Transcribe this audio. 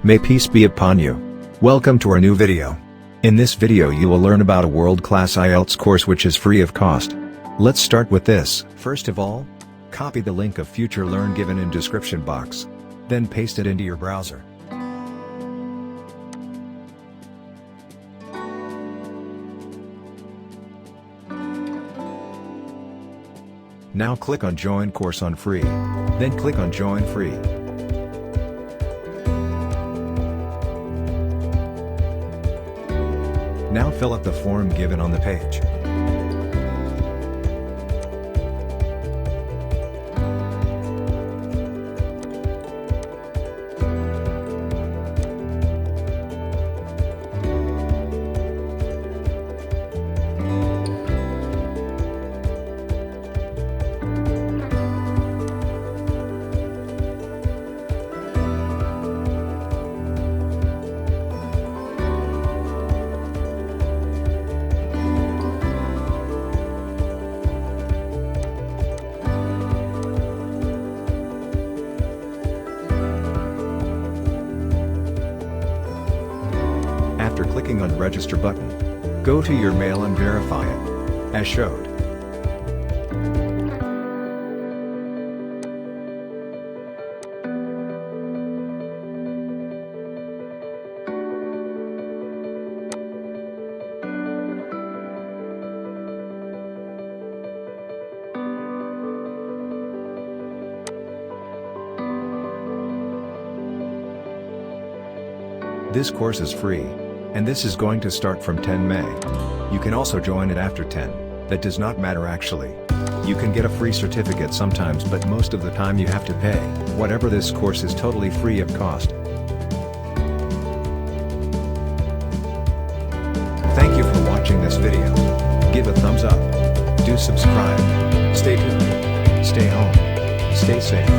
May peace be upon you. Welcome to our new video. In this video you will learn about a world-class IELTS course which is free of cost. Let's start with this. First of all, copy the link of Future Learn given in description box. Then paste it into your browser. Now click on Join Course on Free. Then click on Join Free. Now fill up the form given on the page. After clicking on Register button, go to your mail and verify it, as showed. This course is free. And this is going to start from 10 May. You can also join it after 10, that does not matter actually. You can get a free certificate sometimes, but most of the time you have to pay. Whatever, this course is totally free of cost. Thank you for watching this video. Give a thumbs up. Do subscribe. Stay tuned. Stay home. Stay safe.